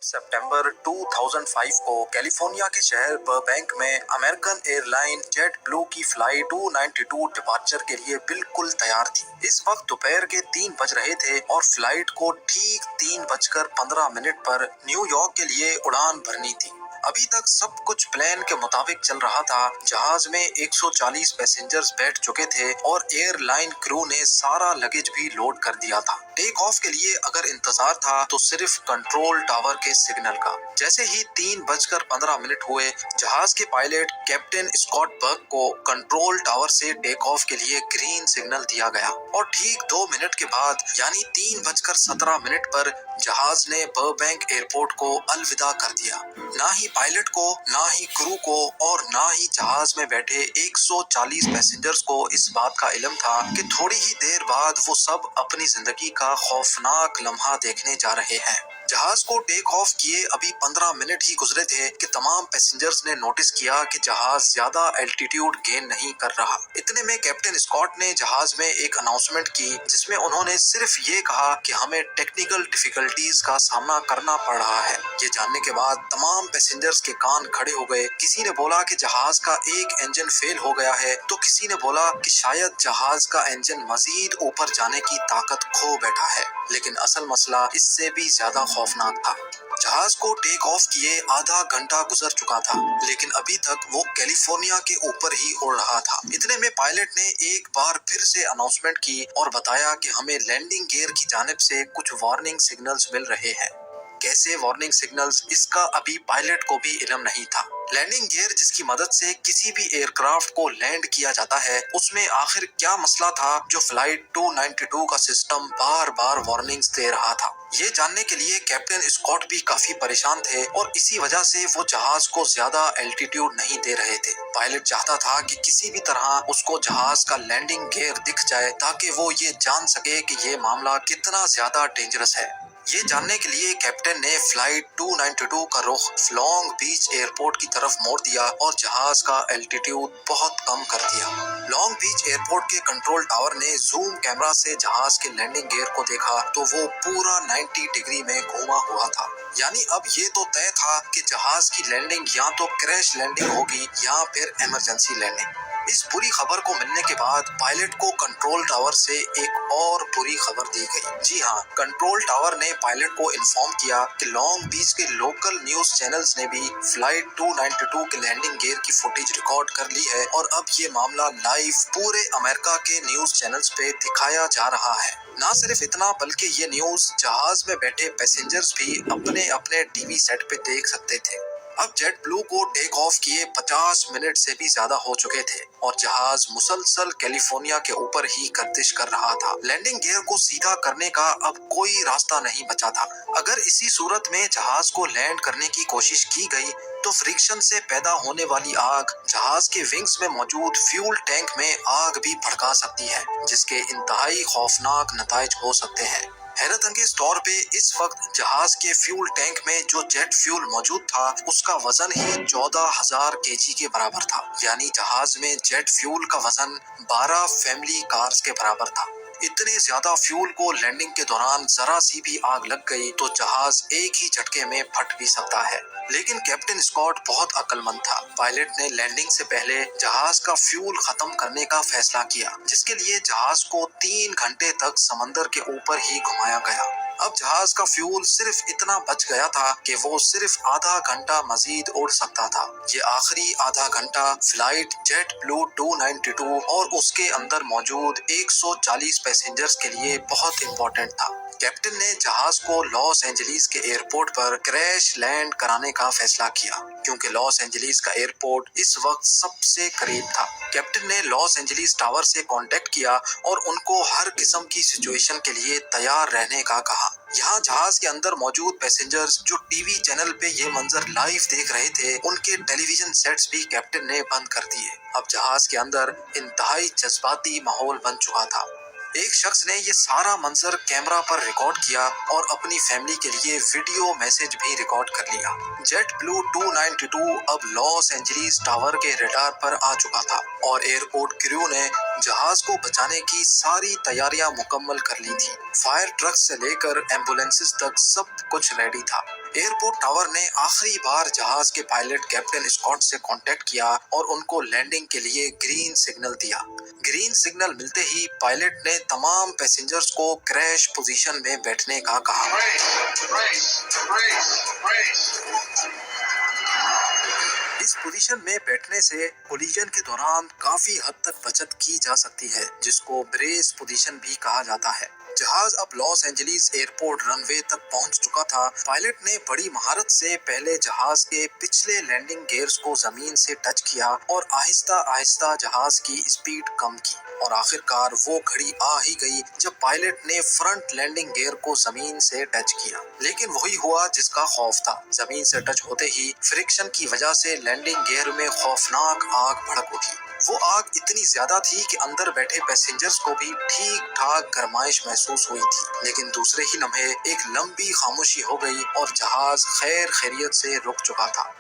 सितंबर 2005 को कैलिफोर्निया के शहर बर्बैंक में अमेरिकन एयरलाइन जेट ब्लू की फ्लाइट 292 डिपार्चर के लिए बिल्कुल तैयार थी। इस वक्त दोपहर के 3 बज रहे थे और फ्लाइट को ठीक 3:15 पर न्यूयॉर्क के लिए उड़ान भरनी थी। अभी तक सब कुछ प्लान के मुताबिक चल रहा था। जहाज में 140 पैसेंजर्स बैठ चुके थे और एयरलाइन क्रू ने सारा लगेज भी लोड कर दिया था। टेक ऑफ के लिए अगर इंतजार था तो सिर्फ कंट्रोल टावर के सिग्नल का। जैसे ही 3:15 हुए, जहाज के पायलट कैप्टन स्कॉट बर्क को कंट्रोल टावर से टेक ऑफ के लिए ग्रीन सिग्नल दिया गया और ठीक 2 मिनट के बाद यानी 3:17 पर जहाज ने बर्बैंक एयरपोर्ट को अलविदा कर दिया। ना ही पायलट को, ना ही क्रू को और ना ही जहाज में बैठे 140 पैसेंजर्स को इस बात का इल्म था कि थोड़ी ही देर बाद वो सब अपनी जिंदगी का खौफनाक लम्हा देखने जा रहे हैं। जहाज को टेक ऑफ किए अभी 15 मिनट ही गुजरे थे कि तमाम पैसेंजर्स ने नोटिस किया कि जहाज ज्यादा एल्टीट्यूड गेन नहीं कर रहा। इतने में कैप्टन स्कॉट ने जहाज में एक अनाउंसमेंट की जिसमें उन्होंने सिर्फ ये कहा कि हमें टेक्निकल डिफिकल्टीज का सामना करना पड़ रहा है। ये जानने के बाद तमाम पैसेंजर्स के कान खड़े हो गए। किसी ने बोला कि जहाज का एक इंजन फेल हो गया है तो किसी ने बोला कि शायद जहाज का इंजन मजीद ऊपर जाने की ताकत खो बैठा है। लेकिन असल मसला इससे भी ज्यादा खौफनाक था। जहाज को टेक ऑफ किए आधा घंटा गुजर चुका था, लेकिन अभी तक वो कैलिफोर्निया के ऊपर ही उड़ रहा था। इतने में पायलट ने एक बार फिर से अनाउंसमेंट की और बताया कि हमें लैंडिंग गियर की जानिब से कुछ वार्निंग सिग्नल्स मिल रहे हैं। कैसे वार्निंग सिग्नल्स, इसका अभी पायलट को भी इल्म नहीं था। लैंडिंग गियर जिसकी मदद से किसी भी एयरक्राफ्ट को लैंड किया जाता है, उसमें आखिर क्या मसला था जो फ्लाइट 292 का सिस्टम बार बार वार्निंग्स दे रहा था। ये जानने के लिए कैप्टन स्कॉट भी काफी परेशान थे और इसी वजह से वो जहाज को ज्यादा एल्टीट्यूड नहीं दे रहे थे। पायलट चाहता था कि किसी भी तरह उसको जहाज का लैंडिंग गियर दिख जाए ताकि वो ये जान सके कि ये मामला कितना ज्यादा डेंजरस है। ये जानने के लिए कैप्टन ने फ्लाइट 292 का रुख लॉन्ग बीच एयरपोर्ट की तरफ मोड़ दिया और जहाज का एल्टीट्यूड बहुत कम कर दिया। लॉन्ग बीच एयरपोर्ट के कंट्रोल टावर ने जूम कैमरा से जहाज के लैंडिंग गियर को देखा तो वो पूरा 90 डिग्री में घूमा हुआ था। यानी अब ये तो तय था कि जहाज की लैंडिंग या तो क्रैश लैंडिंग होगी या फिर इमरजेंसी लैंडिंग। इस बुरी खबर को मिलने के बाद पायलट को कंट्रोल टावर से एक और बुरी खबर दी गई। जी हाँ, कंट्रोल टावर ने पायलट को इन्फॉर्म किया कि लॉन्ग बीच के लोकल न्यूज चैनल्स ने भी फ्लाइट 292 के लैंडिंग गियर की फुटेज रिकॉर्ड कर ली है और अब ये मामला लाइव पूरे अमेरिका के न्यूज चैनल्स पे दिखाया जा रहा है। ना सिर्फ इतना बल्कि ये न्यूज जहाज में बैठे पैसेंजर्स भी अपने अपने टीवी सेट पे देख सकते थे। अब जेट ब्लू को टेक ऑफ किए 50 मिनट से भी ज्यादा हो चुके थे और जहाज मुसलसल कैलिफोर्निया के ऊपर ही गर्दिश कर रहा था। लैंडिंग गियर को सीधा करने का अब कोई रास्ता नहीं बचा था। अगर इसी सूरत में जहाज को लैंड करने की कोशिश की गई तो फ्रिक्शन से पैदा होने वाली आग जहाज के विंग्स में मौजूद फ्यूल टैंक में आग भी भड़का सकती है, जिसके इंतहाई खौफनाक नताइज हो सकते हैं। हैरत अंगेज तौर पे इस वक्त जहाज के फ्यूल टैंक में जो जेट फ्यूल मौजूद था उसका वजन ही 14,000 केजी के बराबर था। यानी जहाज में जेट फ्यूल का वजन 12 फैमिली कार्स के बराबर था। इतने ज्यादा फ्यूल को लैंडिंग के दौरान जरा सी भी आग लग गई तो जहाज एक ही झटके में फट भी सकता है। लेकिन कैप्टन स्कॉट बहुत अक्लमंद था। पायलट ने लैंडिंग से पहले जहाज का फ्यूल खत्म करने का फैसला किया, जिसके लिए जहाज को 3 घंटे तक समंदर के ऊपर ही घुमाया गया। अब जहाज का फ्यूल सिर्फ इतना बच गया था कि वो सिर्फ आधा घंटा मजीद उड़ सकता था। ये आखिरी आधा घंटा फ्लाइट जेट ब्लू 292 और उसके अंदर मौजूद 140 पैसेंजर्स के लिए बहुत इम्पोर्टेंट था। कैप्टन ने जहाज को लॉस एंजलिस के एयरपोर्ट पर क्रैश लैंड कराने का फैसला किया, क्योंकि लॉस एंजलिस का एयरपोर्ट इस वक्त सबसे करीब था। कैप्टन ने लॉस एंजलिस टावर से कांटेक्ट किया और उनको हर किस्म की सिचुएशन के लिए तैयार रहने का कहा। यहाँ जहाज के अंदर मौजूद पैसेंजर्स जो टीवी चैनल पे ये मंजर लाइव देख रहे थे, उनके टेलीविजन सेट्स भी कैप्टन ने बंद कर दिए। अब जहाज के अंदर इंतहाई जज्बाती माहौल बन चुका था। एक शख्स ने ये सारा मंजर कैमरा पर रिकॉर्ड किया और अपनी फैमिली के लिए वीडियो मैसेज भी रिकॉर्ड कर लिया। जेट ब्लू 292 अब लॉस एंजलिस टावर के रडार पर आ चुका था और एयरपोर्ट क्रू ने जहाज को बचाने की सारी तैयारियां मुकम्मल कर ली थी। फायर ट्रक से लेकर एम्बुलेंसेस तक सब कुछ रेडी था। एयरपोर्ट टावर ने आखिरी बार जहाज के पायलट कैप्टन स्कॉट से कांटेक्ट किया और उनको लैंडिंग के लिए ग्रीन सिग्नल दिया। ग्रीन सिग्नल मिलते ही पायलट ने तमाम पैसेंजर्स को क्रैश पोजीशन में बैठने का कहा। इस पोजीशन में बैठने से कोलिजन के दौरान काफी हद तक बचत की जा सकती है, जिसको ब्रेस पोजीशन भी कहा जाता है। जहाज अब लॉस एंजलिस एयरपोर्ट रनवे तक पहुंच चुका था। पायलट ने बड़ी महारत से पहले जहाज के पिछले लैंडिंग गियर्स को जमीन से टच किया और आहिस्ता आहिस्ता जहाज की स्पीड कम की और आखिरकार वो घड़ी आ ही गई जब पायलट ने फ्रंट लैंडिंग गियर को जमीन से टच किया। लेकिन वही हुआ जिसका खौफ था। जमीन से टच होते ही फ्रिक्शन की वजह से लैंडिंग गियर में खौफनाक आग भड़क उठी। वो आग इतनी ज्यादा थी कि अंदर बैठे पैसेंजर्स को भी ठीक ठाक गरमाइश महसूस हुई थी। लेकिन दूसरे ही लम्हे एक लंबी खामोशी हो गई और जहाज खैर खैरियत से रुक चुका था।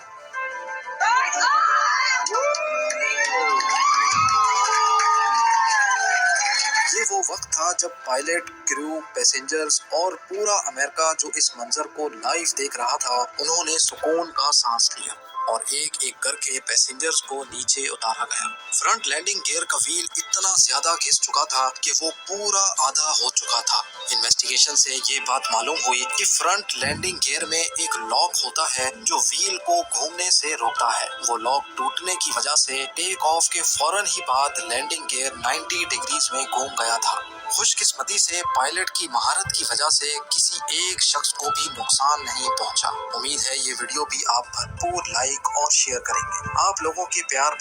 ये वो वक्त था जब पायलट, क्रू, पैसेंजर्स और पूरा अमेरिका जो इस मंजर को लाइव देख रहा था, उन्होंने सुकून का सांस लिया और एक एक करके पैसेंजर्स को नीचे उतारा गया। फ्रंट लैंडिंग गियर का व्हील इतना ज्यादा घिस चुका था कि वो पूरा आधा हो चुका था। इन्वेस्टिगेशन से ये बात मालूम हुई कि फ्रंट लैंडिंग गियर में एक लॉक होता है जो व्हील को घूमने से रोकता है। वो लॉक टूटने की वजह से टेक ऑफ के फौरन ही बाद लैंडिंग गियर 90 डिग्रीज में घूम गया था। खुशकिस्मती से पायलट की महारत की वजह से किसी एक शख्स को भी नुकसान नहीं पहुंचा। उम्मीद है ये वीडियो भी आप भरपूर लाइक और शेयर करेंगे। आप लोगों के प्यार